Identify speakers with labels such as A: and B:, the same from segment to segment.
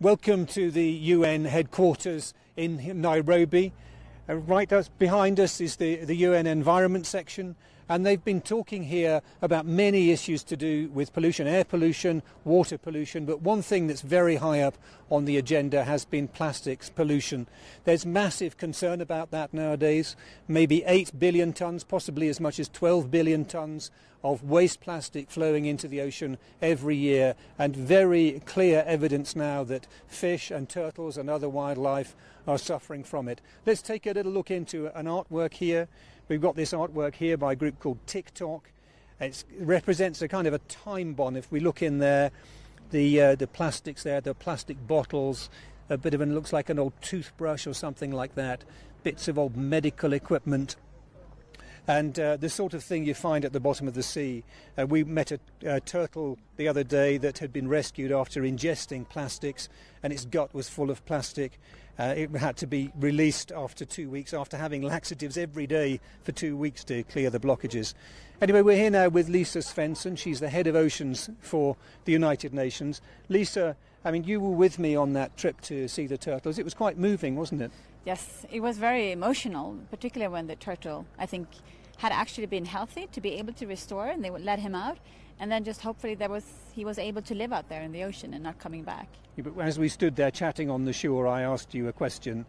A: Welcome to the UN headquarters in Nairobi. Right behind us is the UN Environment section, and they've been talking here about many issues to do with pollution, air pollution, water pollution, but one thing that's very high up on the agenda has been plastics pollution. There's massive concern about that nowadays. Maybe 8 billion tonnes, possibly as much as 12 billion tonnes of waste plastic flowing into the ocean every year, and very clear evidence now that fish and turtles and other wildlife are suffering from it. Let's take a little look into an artwork here. We've got this artwork here by a group called TikTok. It represents a kind of a time bomb. If we look in there, the plastics there, the plastic bottles, a bit of it looks like an old toothbrush or something like that, bits of old medical equipment, and the sort of thing you find at the bottom of the sea. We met a turtle the other day that had been rescued after ingesting plastics, and its gut was full of plastic. It had to be released after 2 weeks, after having laxatives every day for 2 weeks to clear the blockages. Anyway, we're here now with Lisa Svensson. She's the head of oceans for the United Nations. Lisa, I mean, you were with me on that trip to see the turtles. It was quite moving, wasn't it?
B: Yes, it was very emotional, particularly when the turtle, I think, had actually been healthy to be able to restore, and they would let him out. And then just hopefully he was able to live out there in the ocean and not coming back. Yeah,
A: but as we stood there chatting on the shore, I asked you a question,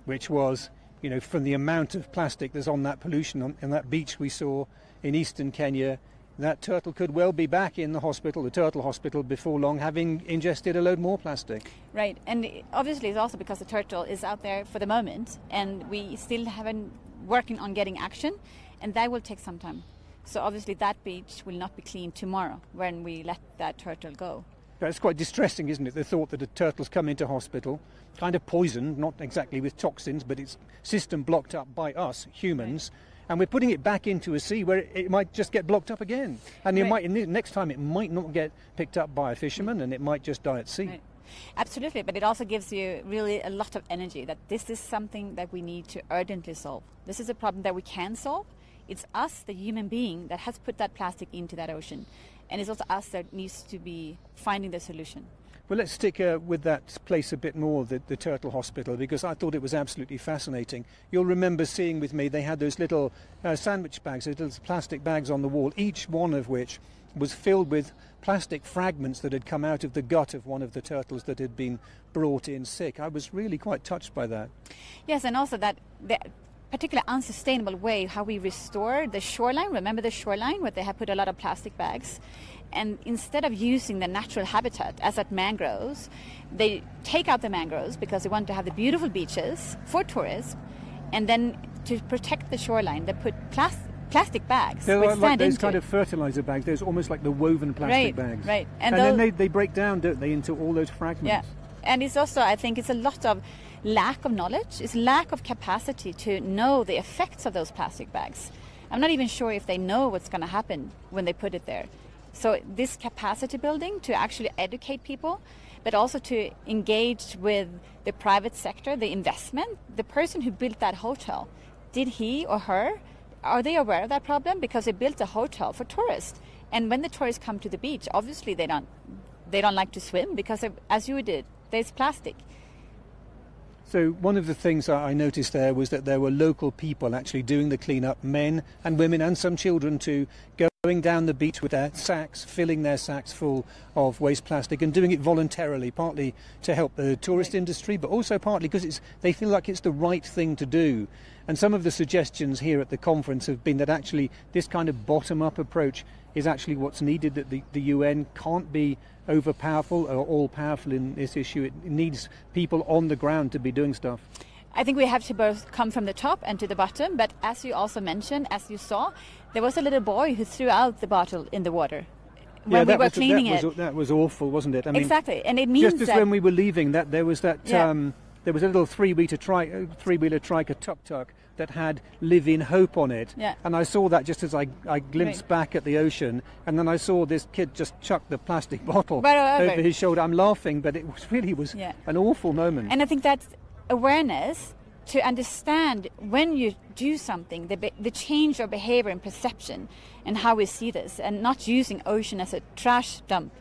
A: which was, you know, from the amount of plastic there's on that pollution on that beach we saw in eastern Kenya, that turtle could well be back in the hospital, the turtle hospital, before long, having ingested a load more plastic.
B: Right, and obviously it's also because the turtle is out there for the moment, and we still haven't working on getting action, and that will take some time. So obviously that beach will not be clean tomorrow when we let that turtle go.
A: It's quite distressing, isn't it, the thought that a turtle's come into hospital, kind of poisoned, not exactly with toxins, but its system blocked up by us, humans, right. And we're putting it back into a sea where it might just get blocked up again. And right. Next time it might not get picked up by a fisherman, and it might just die at sea.
B: Right. Absolutely, but it also gives you really a lot of energy that this is something that we need to urgently solve. This is a problem that we can solve. It's us, the human being, that has put that plastic into that ocean. And it's also us that needs to be finding the solution.
A: Well, let's stick with that place a bit more, the Turtle Hospital, because I thought it was absolutely fascinating. You'll remember seeing with me, they had those little sandwich bags, those little plastic bags on the wall, each one of which was filled with plastic fragments that had come out of the gut of one of the turtles that had been brought in sick. I was really quite touched by that.
B: Yes, and also that the particular unsustainable way how we restore the shoreline. Remember the shoreline where they have put a lot of plastic bags? And instead of using the natural habitat, as at mangroves, they take out the mangroves because they want to have the beautiful beaches for tourists. And then to protect the shoreline, they put plastic bags.
A: They're like those kind of fertilizer bags. There's almost like the woven plastic bags.
B: Right.
A: And then they break down, don't they, into all those fragments.
B: Yeah. And it's also, I think, it's a lot of lack of knowledge. It's lack of capacity to know the effects of those plastic bags. I'm not even sure if they know what's going to happen when they put it there. So this capacity building to actually educate people, but also to engage with the private sector, the investment, the person who built that hotel, did he or her, are they aware of that problem? Because they built a hotel for tourists. And when the tourists come to the beach, obviously they don't like to swim because, as you did, there's plastic.
A: So one of the things I noticed there was that there were local people actually doing the clean-up, men and women and some children too, going down the beach with their sacks, filling their sacks full of waste plastic and doing it voluntarily, partly to help the tourist industry, but also partly because they feel like it's the right thing to do. And some of the suggestions here at the conference have been that actually this kind of bottom-up approach is actually what's needed, that the UN can't be over-powerful or all-powerful in this issue. It needs people on the ground to be doing stuff.
B: I think we have to both come from the top and to the bottom, but as you also mentioned, as you saw, there was a little boy who threw out the bottle in the water when we were cleaning it.
A: That was awful, wasn't it? I mean,
B: exactly, and it means
A: just as when we were leaving, that there was that there was a little three-wheeler Trica tuk-tuk that had Live in Hope on it.
B: Yeah.
A: And I saw that just as I glimpsed back at the ocean, and then I saw this kid just chuck the plastic bottle over his shoulder. I'm laughing, but it was an awful moment.
B: And I think that's awareness to understand when you do something, the change of behavior and perception and how we see this, and not using ocean as a trash dump.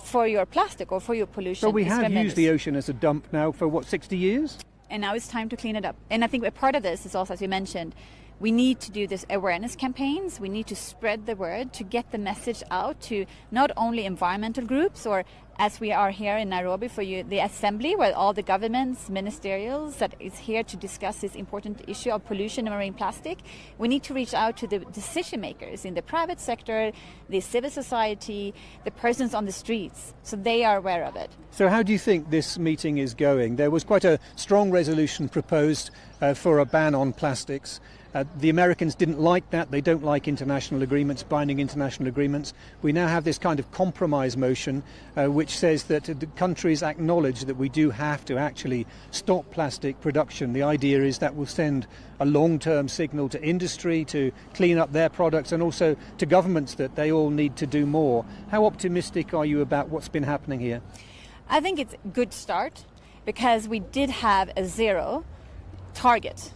B: for your plastic or for your pollution.
A: So we have used the ocean as a dump now for, 60 years?
B: And now it's time to clean it up. And I think a part of this is also, as you mentioned, we need to do this awareness campaigns. We need to spread the word to get the message out to not only environmental groups, or as we are here in Nairobi for you, the assembly, where all the governments, ministerials that is here to discuss this important issue of pollution and marine plastic. We need to reach out to the decision makers in the private sector, the civil society, the persons on the streets, so they are aware of it.
A: So how do you think this meeting is going? There was quite a strong resolution proposed for a ban on plastics. The Americans didn't like that. They don't like international agreements, binding international agreements. We now have this kind of compromise motion which says that the countries acknowledge that we do have to actually stop plastic production. The idea is that will send a long-term signal to industry to clean up their products, and also to governments that they all need to do more. How optimistic are you about what's been happening here?
B: I think it's a good start, because we did have a zero target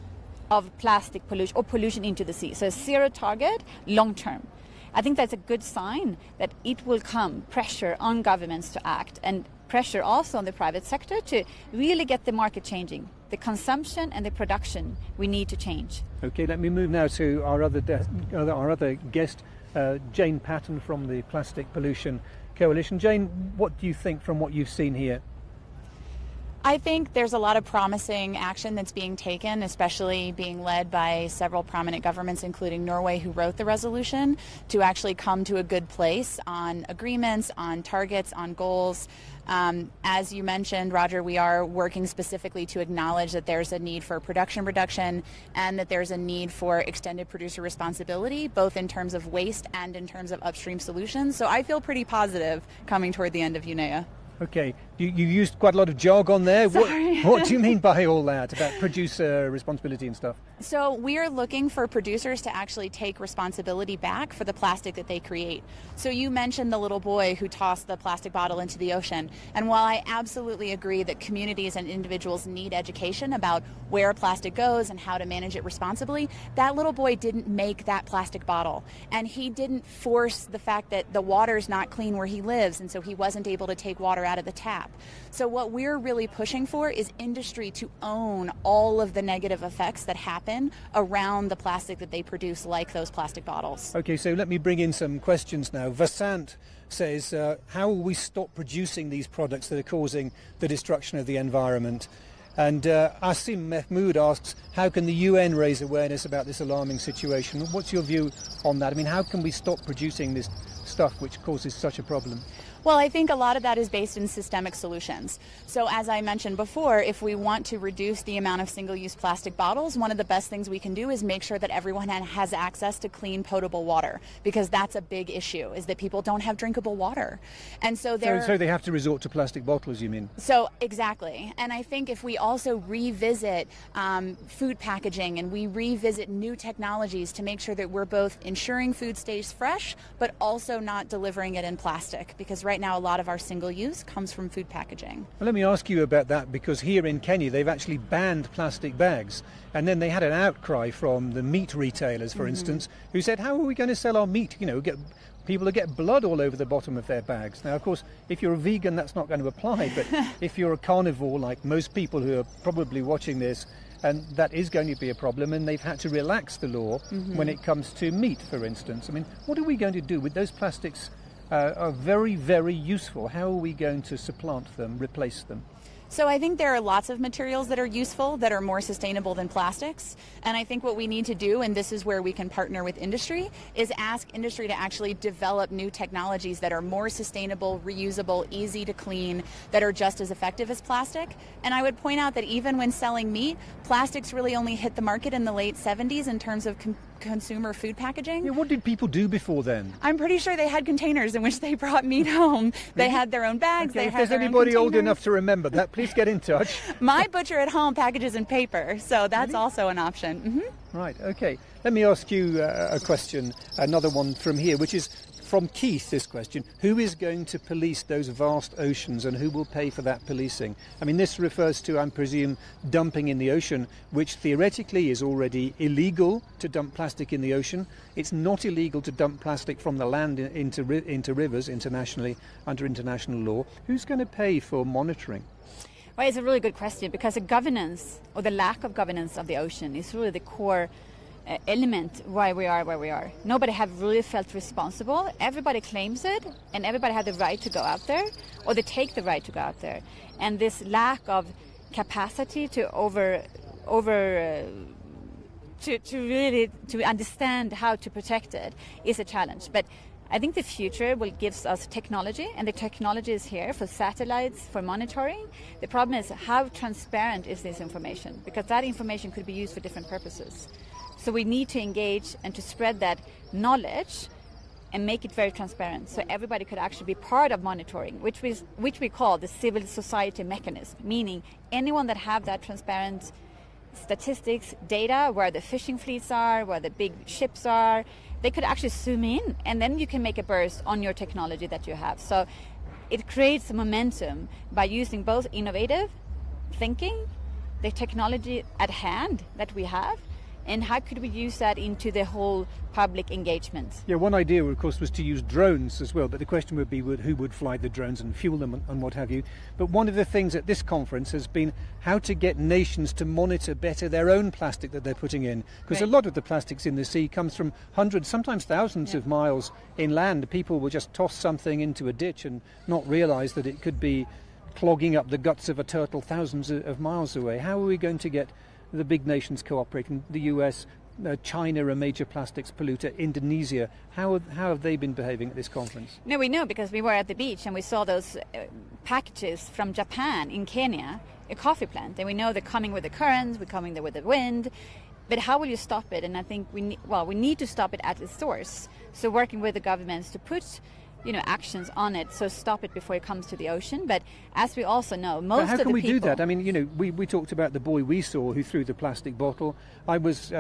B: of plastic pollution or pollution into the sea. So zero target long term. I think that's a good sign that it will come pressure on governments to act, and pressure also on the private sector to really get the market changing. The consumption and the production we need to change. Okay,
A: let me move now to our other guest, Jane Patton from the Plastic Pollution Coalition. Jane, what do you think from what you've seen here?
C: I think there's a lot of promising action that's being taken, especially being led by several prominent governments, including Norway, who wrote the resolution, to actually come to a good place on agreements, on targets, on goals. As you mentioned, Roger, we are working specifically to acknowledge that there's a need for production reduction and that there's a need for extended producer responsibility, both in terms of waste and in terms of upstream solutions. So I feel pretty positive coming toward the end of UNEA.
A: Okay, you used quite a lot of jargon there.
C: Sorry.
A: What do you mean by all that, about producer responsibility and stuff?
C: So we're looking for producers to actually take responsibility back for the plastic that they create. So you mentioned the little boy who tossed the plastic bottle into the ocean. And while I absolutely agree that communities and individuals need education about where plastic goes and how to manage it responsibly, that little boy didn't make that plastic bottle. And he didn't force the fact that the water's not clean where he lives, and so he wasn't able to take water out of the tap. So what we're really pushing for is industry to own all of the negative effects that happen around the plastic that they produce, like those plastic bottles.
A: Okay, so let me bring in some questions now. Vasant says, how will we stop producing these products that are causing the destruction of the environment? And Asim Mahmood asks, how can the UN raise awareness about this alarming situation? What's your view on that? I mean, how can we stop producing this stuff which causes such a problem?
C: Well, I think a lot of that is based in systemic solutions. So as I mentioned before, if we want to reduce the amount of single-use plastic bottles, one of the best things we can do is make sure that everyone has access to clean, potable water, because that's a big issue, is that people don't have drinkable water. And so
A: they have to resort to plastic bottles, you mean?
C: So exactly. And I think if we also revisit food packaging, and we revisit new technologies to make sure that we're both ensuring food stays fresh, but also not delivering it in plastic, because right now a lot of our single use comes from food packaging.
A: Well, let me ask you about that, because here in Kenya they've actually banned plastic bags, and then they had an outcry from the meat retailers, for instance, who said, how are we going to sell our meat? You know, people will get blood all over the bottom of their bags. Now, of course, if you're a vegan, that's not going to apply, but if you're a carnivore, like most people who are probably watching this, and that is going to be a problem, and they've had to relax the law when it comes to meat, for instance. I mean, what are we going to do with those plastics? Are very, very useful. How are we going to supplant them, replace them?
C: So I think there are lots of materials that are useful, that are more sustainable than plastics. And I think what we need to do, and this is where we can partner with industry, is ask industry to actually develop new technologies that are more sustainable, reusable, easy to clean, that are just as effective as plastic. And I would point out that even when selling meat, plastics really only hit the market in the late 70s in terms of consumer food packaging.
A: Yeah, what did people do before then?
C: I'm pretty sure they had containers in which they brought meat home. They had their own bags.
A: Okay,
C: they
A: if
C: had
A: there's
C: their
A: anybody
C: own
A: old enough to remember that, please get in touch.
C: My butcher at home packages in paper, so that's also an option.
A: Right, okay. Let me ask you a question, another one from here, which is from Keith, this question: who is going to police those vast oceans, and who will pay for that policing? I mean, this refers to, I presume, dumping in the ocean, which theoretically is already illegal to dump plastic in the ocean. It's not illegal to dump plastic from the land into rivers internationally under international law. Who's going to pay for monitoring?
B: Well, it's a really good question, because the governance, or the lack of governance of the ocean, is really the core element why we are where we are. Nobody have really felt responsible. Everybody claims it, and everybody had the right to go out there, or they take the right to go out there. And this lack of capacity to to understand how to protect it is a challenge. But I think the future will give us technology, and the technology is here for satellites, for monitoring. The problem is, how transparent is this information? Because that information could be used for different purposes. So we need to engage and to spread that knowledge and make it very transparent, so everybody could actually be part of monitoring, which we call the civil society mechanism, meaning anyone that have that transparent statistics, data, where the fishing fleets are, where the big ships are, they could actually zoom in, and then you can make a burst on your technology that you have. So it creates a momentum by using both innovative thinking, the technology at hand that we have, and how could we use that into the whole public engagement?
A: Yeah, one idea, of course, was to use drones as well, but the question would be who would fly the drones and fuel them and what have you. But one of the things at this conference has been how to get nations to monitor better their own plastic that they're putting in. Because a lot of the plastics in the sea comes from hundreds, sometimes thousands of miles inland. People will just toss something into a ditch and not realise that it could be clogging up the guts of a turtle thousands of miles away. How are we going to get the big nations cooperating? The US, China, a major plastics polluter, Indonesia. How have they been behaving at this conference?
B: No, we know, because we were at the beach and we saw those packages from Japan in Kenya, a coffee plant, and we know they're coming with the currents, we're coming there with the wind. But how will you stop it? And I think we need to stop it at its source. So working with the governments to put actions on it, so stop it before it comes to the ocean. But as we also know, most of the people... How can
A: we do that? I mean, we talked about the boy we saw who threw the plastic bottle. I was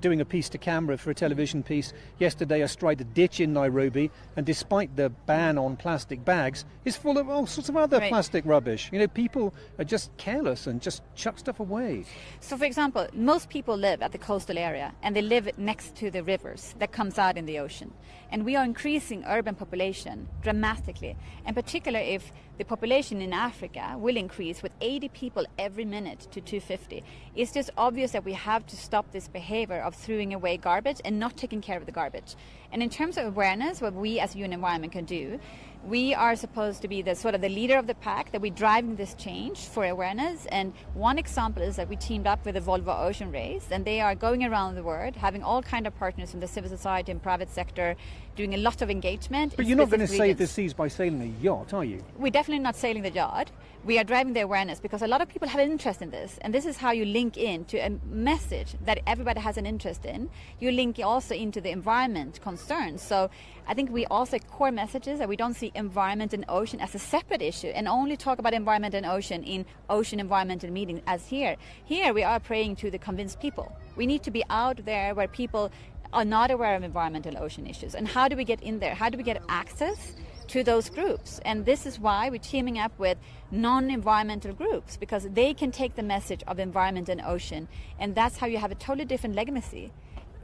A: doing a piece to camera for a television piece yesterday astride a ditch in Nairobi, and despite the ban on plastic bags, it's full of all sorts of other plastic rubbish. People are just careless and just chuck stuff away.
B: So, for example, most people live at the coastal area, and they live next to the rivers that comes out in the ocean. And we are increasing urban population dramatically, and particularly if the population in Africa will increase with 80 people every minute to 250. It's just obvious that we have to stop this behavior of throwing away garbage and not taking care of the garbage. And in terms of awareness, what we as UN Environment can do, we are supposed to be the sort of the leader of the pack, that we're driving this change for awareness. And one example is that we teamed up with the Volvo Ocean Race, and they are going around the world, having all kind of partners from the civil society and private sector, doing a lot of engagement.
A: But you're not going to save the seas by sailing a yacht, are you?
B: We're definitely not sailing the yacht. We are driving the awareness, because a lot of people have an interest in this, and this is how you link in to a message that everybody has an interest in. You link also into the environment concerns. So I think we also core messages that we don't see environment and ocean as a separate issue and only talk about environment and ocean in ocean environmental meetings as here. Here we are praying to the convinced people. We need to be out there where people are not aware of environmental ocean issues. And how do we get in there? How do we get access to those groups? And this is why we're teaming up with non-environmental groups, because they can take the message of environment and ocean, and that's how you have a totally different legacy,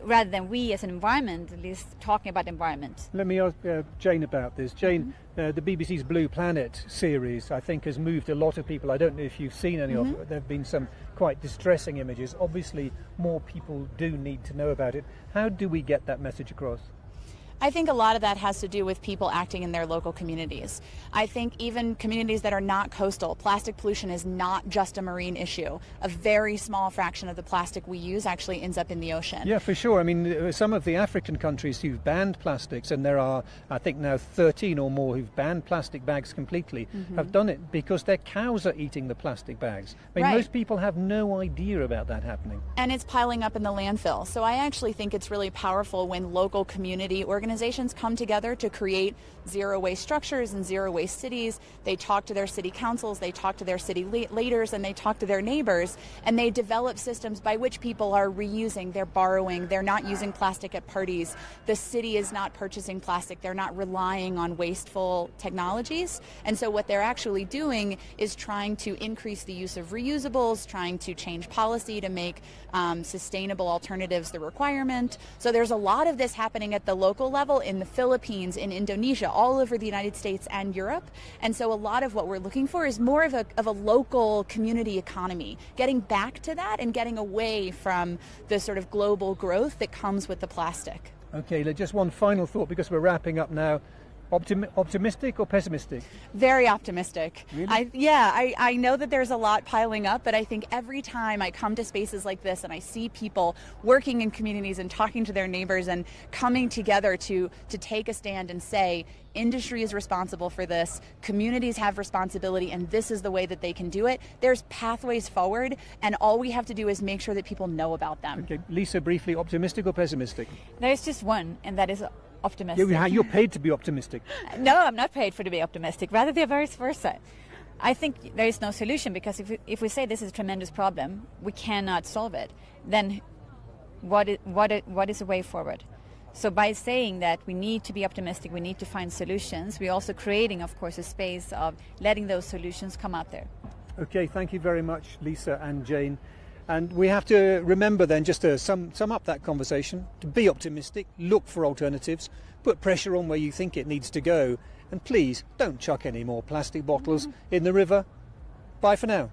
B: rather than we as an environmentalist talking about environment.
A: Let me ask Jane about this. Jane, the BBC's Blue Planet series, I think, has moved a lot of people. I don't know if you've seen any of it. There have been some quite distressing images. Obviously, more people do need to know about it. How do we get that message across?
C: I think a lot of that has to do with people acting in their local communities. I think even communities that are not coastal, plastic pollution is not just a marine issue. A very small fraction of the plastic we use actually ends up in the ocean.
A: Yeah, for sure. I mean, some of the African countries who've banned plastics, and there are, I think now 13 or more who've banned plastic bags completely, have done it because their cows are eating the plastic bags. I mean, most people have no idea about that happening.
C: And it's piling up in the landfill. So I actually think it's really powerful when local community organizations organizations come together to create zero waste structures and zero waste cities. They talk to their city councils, they talk to their city leaders, and they talk to their neighbors, and they develop systems by which people are reusing, they're borrowing, they're not using plastic at parties. The city is not purchasing plastic, they're not relying on wasteful technologies. And so what they're actually doing is trying to increase the use of reusables, trying to change policy to make sustainable alternatives the requirement. So there's a lot of this happening at the local level in the Philippines, in Indonesia, all over the United States and Europe. And so a lot of what we're looking for is more of a local community economy, getting back to that and getting away from the sort of global growth that comes with the plastic.
A: Okay, just one final thought because we're wrapping up now. Optimistic or pessimistic?
C: Very optimistic.
A: Really?
C: I know that there's a lot piling up, but I think every time I come to spaces like this and I see people working in communities and talking to their neighbors and coming together to take a stand and say, industry is responsible for this, communities have responsibility, and this is the way that they can do it. There's pathways forward, and all we have to do is make sure that people know about them.
A: Okay, Lisa, briefly, optimistic or pessimistic?
B: There's just one, and that is optimistic.
A: You're paid to be optimistic.
B: No, I'm not paid to be optimistic. Rather, the vice versa. I think there is no solution, because if we say this is a tremendous problem, we cannot solve it, then what is the way forward? So by saying that we need to be optimistic, we need to find solutions, we're also creating, of course, a space of letting those solutions come out there.
A: Okay, thank you very much, Lisa and Jane. And we have to remember then, just to sum up that conversation, to be optimistic, look for alternatives, put pressure on where you think it needs to go, and please don't chuck any more plastic bottles in the river. Bye for now.